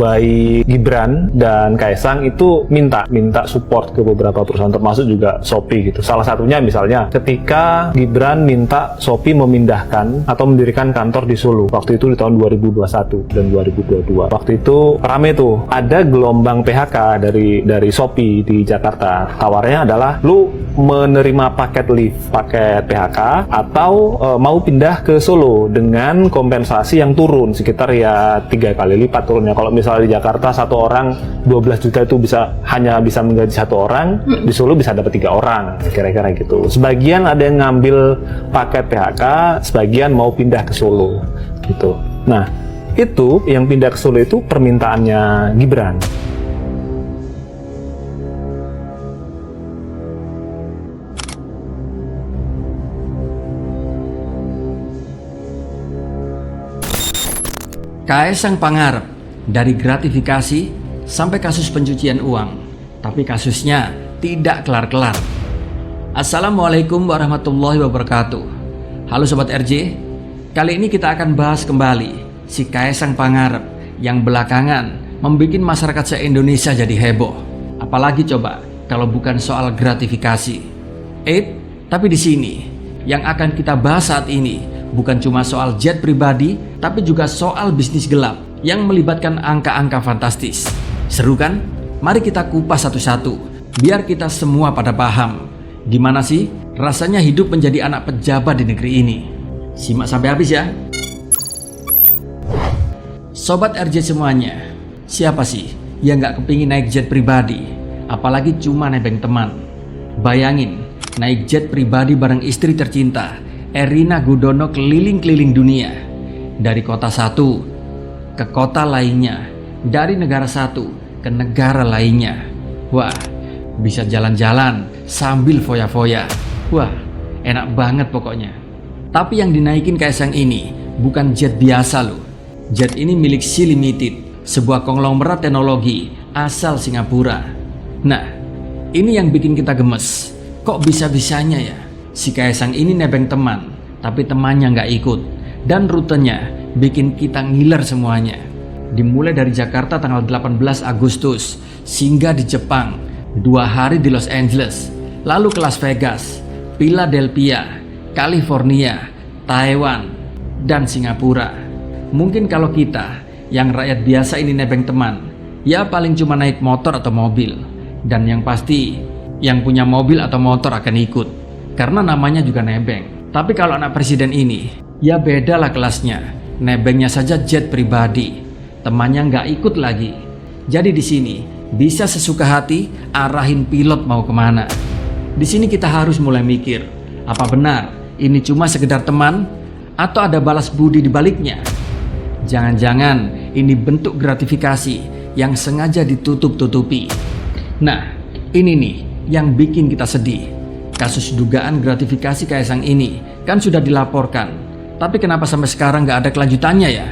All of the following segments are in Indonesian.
baik Gibran dan Kaesang itu minta support ke beberapa perusahaan, termasuk juga Shopee gitu. Salah satunya misalnya ketika Gibran minta Shopee memindahkan atau mendirikan kantor di Solo waktu itu di tahun 2021 dan 2022. Waktu itu rame tuh, ada gelombang PHK dari Shopee di Jakarta. Tawarnya adalah lu menerima paket leave, paket PHK, atau mau pindah ke Solo dengan kompensasi yang turun sekitar ya 3 kali lipat turunnya. Kalau misalnya di Jakarta satu orang 12 juta itu hanya bisa menggaji satu orang, di Solo bisa dapat 3 orang, kira-kira gitu. Sebagian ada yang ngambil paket PHK, sebagian mau pindah ke Solo gitu. Nah, itu yang pindah ke Solo itu permintaannya Gibran. Kaesang Pangarep, dari gratifikasi sampai kasus pencucian uang, tapi kasusnya tidak kelar-kelar. Assalamualaikum warahmatullahi wabarakatuh. Halo Sobat RJ, kali ini kita akan bahas kembali si Kaesang Pangarep yang belakangan membuat masyarakat se-Indonesia jadi heboh. Apalagi coba kalau bukan soal gratifikasi. Tapi di sini yang akan kita bahas saat ini bukan cuma soal jet pribadi, tapi juga soal bisnis gelap yang melibatkan angka-angka fantastis. Seru kan? Mari kita kupas satu-satu, biar kita semua pada paham gimana sih rasanya hidup menjadi anak pejabat di negeri ini. Simak sampai habis ya. Sobat RJ semuanya, siapa sih yang gak kepingin naik jet pribadi, apalagi cuma nebeng teman? Bayangin, naik jet pribadi bareng istri tercinta Erina Gudono keliling-keliling dunia, dari kota satu ke kota lainnya, dari negara satu ke negara lainnya. Wah, bisa jalan-jalan sambil foya-foya. Wah, enak banget pokoknya. Tapi yang dinaikin Kaesang ini bukan jet biasa loh. Jet ini milik Sea Limited, sebuah konglomerat teknologi asal Singapura. Nah, ini yang bikin kita gemes. Kok bisa-bisanya ya si Kaesang ini nebeng teman, tapi temannya nggak ikut, dan rutenya bikin kita ngiler semuanya. Dimulai dari Jakarta tanggal 18 Agustus, singgah di Jepang, 2 hari di Los Angeles, lalu ke Las Vegas, Philadelphia, California, Taiwan, dan Singapura. Mungkin kalau kita yang rakyat biasa ini nebeng teman, ya paling cuma naik motor atau mobil, dan yang pasti yang punya mobil atau motor akan ikut, karena namanya juga nebeng. Tapi kalau anak presiden ini, ya beda lah kelasnya. Nebengnya saja jet pribadi, temannya nggak ikut lagi. Jadi di sini bisa sesuka hati arahin pilot mau kemana. Di sini kita harus mulai mikir, apa benar ini cuma sekedar teman atau ada balas budi di baliknya? Jangan-jangan ini bentuk gratifikasi yang sengaja ditutup-tutupi. Nah, ini nih yang bikin kita sedih. Kasus dugaan gratifikasi Kaesang ini kan sudah dilaporkan, tapi kenapa sampai sekarang nggak ada kelanjutannya ya?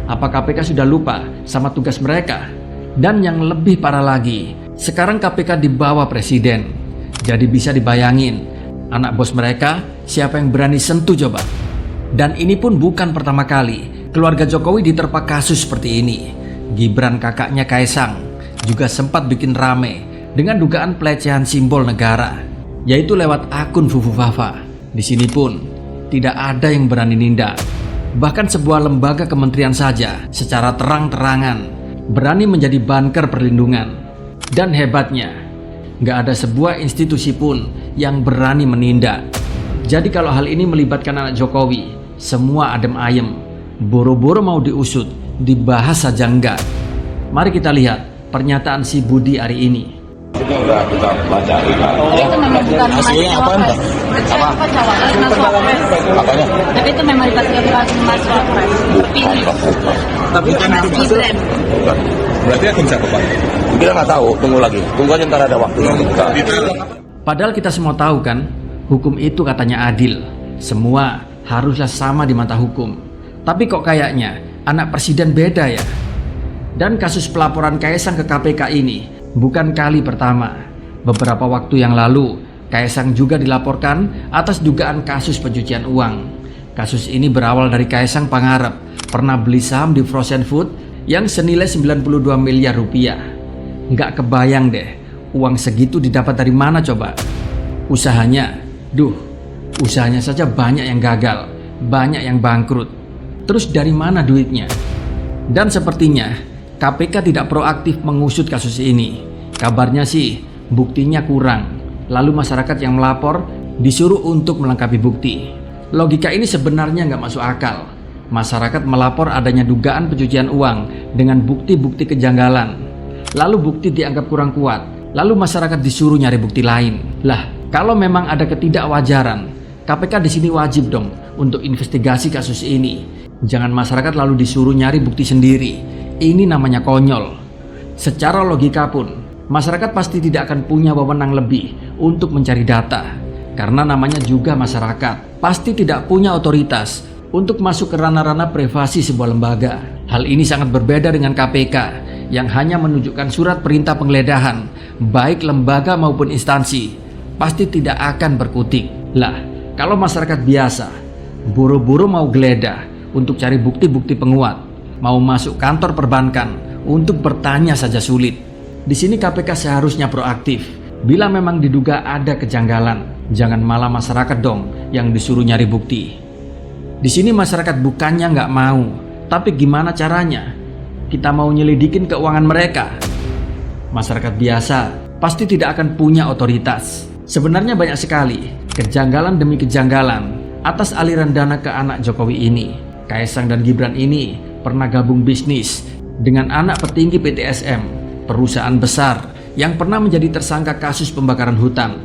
Apa KPK sudah lupa sama tugas mereka? Dan yang lebih parah lagi, sekarang KPK di bawah presiden. Jadi bisa dibayangin, anak bos mereka siapa yang berani sentuh coba? Dan ini pun bukan pertama kali keluarga Jokowi diterpa kasus seperti ini. Gibran kakaknya Kaesang juga sempat bikin rame dengan dugaan pelecehan simbol negara, yaitu lewat akun Fufu Fafa. Di sini pun tidak ada yang berani nindak. Bahkan sebuah lembaga kementerian saja secara terang-terangan berani menjadi banker perlindungan. Dan hebatnya, nggak ada sebuah institusi pun yang berani menindak. Jadi kalau hal ini melibatkan anak Jokowi, semua adem ayem, boro-boro mau diusut, dibahas saja enggak. Mari kita lihat pernyataan si Budi hari ini. Itu udah kita baca itu memang bukan aslinya apa enggak? Apa cawapres, mas wapres. Apanya? Tapi itu memang dipastikan mas wapres. Tapi kan itu Gibran. bukan. Berarti akun siapa Pak? Kita nggak tahu, tunggu lagi. Tunggu aja ntar ada waktu. Padahal kita semua tahu kan, hukum itu katanya adil. Semua haruslah sama di mata hukum. Tapi kok kayaknya anak presiden beda ya? Dan kasus pelaporan Kaesang ke KPK ini bukan kali pertama. Beberapa waktu yang lalu, Kaesang juga dilaporkan atas dugaan kasus pencucian uang. Kasus ini berawal dari Kaesang Pangarep pernah beli saham di frozen food yang senilai 92 miliar rupiah. Nggak kebayang deh, uang segitu didapat dari mana coba? Usahanya saja banyak yang gagal, banyak yang bangkrut. Terus dari mana duitnya? Dan sepertinya KPK tidak proaktif mengusut kasus ini. Kabarnya sih buktinya kurang, lalu masyarakat yang melapor disuruh untuk melengkapi bukti. Logika ini sebenarnya nggak masuk akal. Masyarakat melapor adanya dugaan pencucian uang dengan bukti-bukti kejanggalan, lalu bukti dianggap kurang kuat, lalu masyarakat disuruh nyari bukti lain. Lah, kalau memang ada ketidakwajaran, KPK di sini wajib dong untuk investigasi kasus ini. Jangan masyarakat lalu disuruh nyari bukti sendiri. Ini namanya konyol. Secara logika pun, masyarakat pasti tidak akan punya wewenang lebih untuk mencari data. Karena namanya juga masyarakat, pasti tidak punya otoritas untuk masuk ke ranah-ranah privasi sebuah lembaga. Hal ini sangat berbeda dengan KPK yang hanya menunjukkan surat perintah penggeledahan, baik lembaga maupun instansi, pasti tidak akan berkutik. Lah, kalau masyarakat biasa, buru-buru mau geledah untuk cari bukti-bukti penguat, mau masuk kantor perbankan untuk bertanya saja sulit. Di sini KPK seharusnya proaktif. Bila memang diduga ada kejanggalan, jangan malah masyarakat dong yang disuruh nyari bukti. Di sini masyarakat bukannya nggak mau, tapi gimana caranya? Kita mau nyelidikin keuangan mereka. Masyarakat biasa pasti tidak akan punya otoritas. Sebenarnya banyak sekali kejanggalan demi kejanggalan atas aliran dana ke anak Jokowi ini. Kaisang dan Gibran ini pernah gabung bisnis dengan anak petinggi PTSM, perusahaan besar yang pernah menjadi tersangka kasus pembakaran hutan.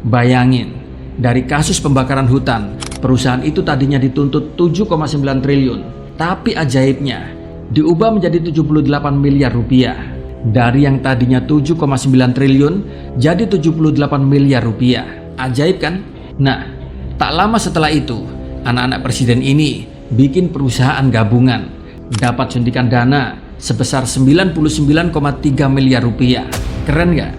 Bayangin, dari kasus pembakaran hutan, perusahaan itu tadinya dituntut 7,9 triliun, tapi ajaibnya diubah menjadi 78 miliar rupiah. Dari yang tadinya 7,9 triliun jadi 78 miliar rupiah. Ajaib kan? Nah, tak lama setelah itu, anak-anak presiden ini bikin perusahaan gabungan, dapat suntikan dana sebesar 99,3 miliar rupiah. Keren gak?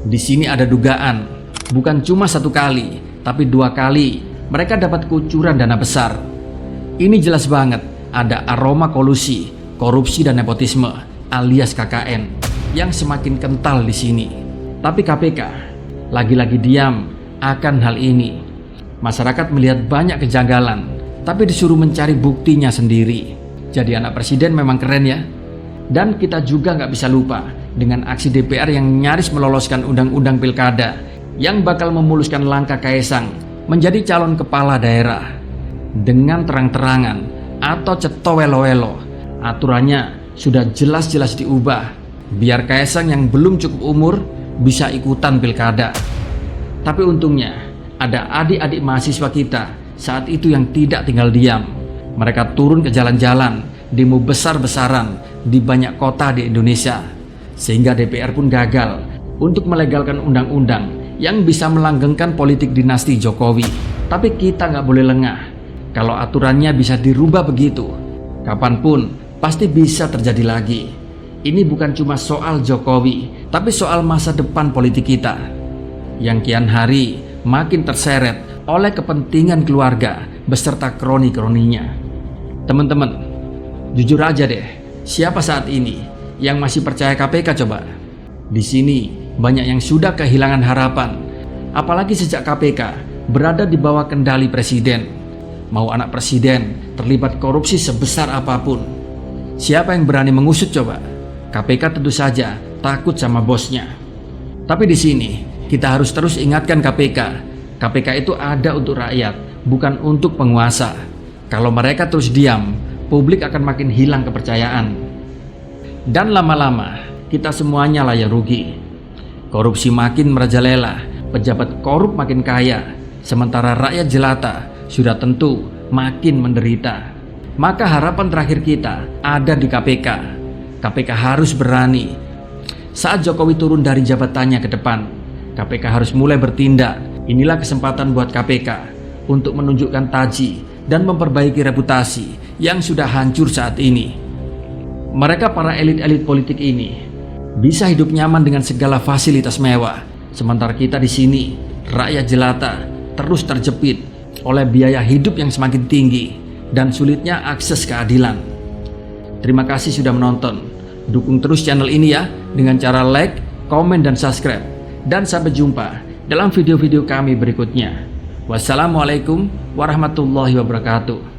Di sini ada dugaan, bukan cuma satu kali, tapi 2 kali mereka dapat kucuran dana besar. Ini jelas banget ada aroma kolusi, korupsi dan nepotisme alias KKN yang semakin kental di sini. Tapi KPK lagi-lagi diam akan hal ini. Masyarakat melihat banyak kejanggalan, tapi disuruh mencari buktinya sendiri. Jadi anak presiden memang keren ya. Dan kita juga nggak bisa lupa dengan aksi DPR yang nyaris meloloskan undang-undang pilkada yang bakal memuluskan langkah Kaisang menjadi calon kepala daerah. Dengan terang-terangan atau cetowelo-welo, aturannya sudah jelas-jelas diubah biar Kaisang yang belum cukup umur bisa ikutan pilkada. Tapi untungnya ada adik-adik mahasiswa kita saat itu yang tidak tinggal diam. Mereka turun ke jalan-jalan, demo besar-besaran di banyak kota di Indonesia, sehingga DPR pun gagal untuk melegalkan undang-undang yang bisa melanggengkan politik dinasti Jokowi. Tapi kita nggak boleh lengah. Kalau aturannya bisa dirubah begitu, kapanpun pasti bisa terjadi lagi. Ini bukan cuma soal Jokowi, tapi soal masa depan politik kita yang kian hari makin terseret oleh kepentingan keluarga beserta kroni-kroninya. Teman-teman, jujur aja deh, siapa saat ini yang masih percaya KPK coba? Di sini banyak yang sudah kehilangan harapan, apalagi sejak KPK berada di bawah kendali presiden. Mau anak presiden terlibat korupsi sebesar apapun, siapa yang berani mengusut coba? KPK tentu saja takut sama bosnya. Tapi di sini kita harus terus ingatkan KPK. KPK itu ada untuk rakyat, bukan untuk penguasa. Kalau mereka terus diam, publik akan makin hilang kepercayaan. Dan lama-lama kita semuanya lah yang rugi. Korupsi makin merajalela, pejabat korup makin kaya, sementara rakyat jelata sudah tentu makin menderita. Maka harapan terakhir kita ada di KPK. KPK harus berani. Saat Jokowi turun dari jabatannya ke depan, KPK harus mulai bertindak. Inilah kesempatan buat KPK untuk menunjukkan taji dan memperbaiki reputasi yang sudah hancur saat ini. Mereka para elit-elit politik ini bisa hidup nyaman dengan segala fasilitas mewah, sementara kita di sini, rakyat jelata, terus terjepit oleh biaya hidup yang semakin tinggi dan sulitnya akses keadilan. Terima kasih sudah menonton. Dukung terus channel ini ya dengan cara like, komen, dan subscribe. Dan sampai jumpa dalam video-video kami berikutnya. Wassalamualaikum warahmatullahi wabarakatuh.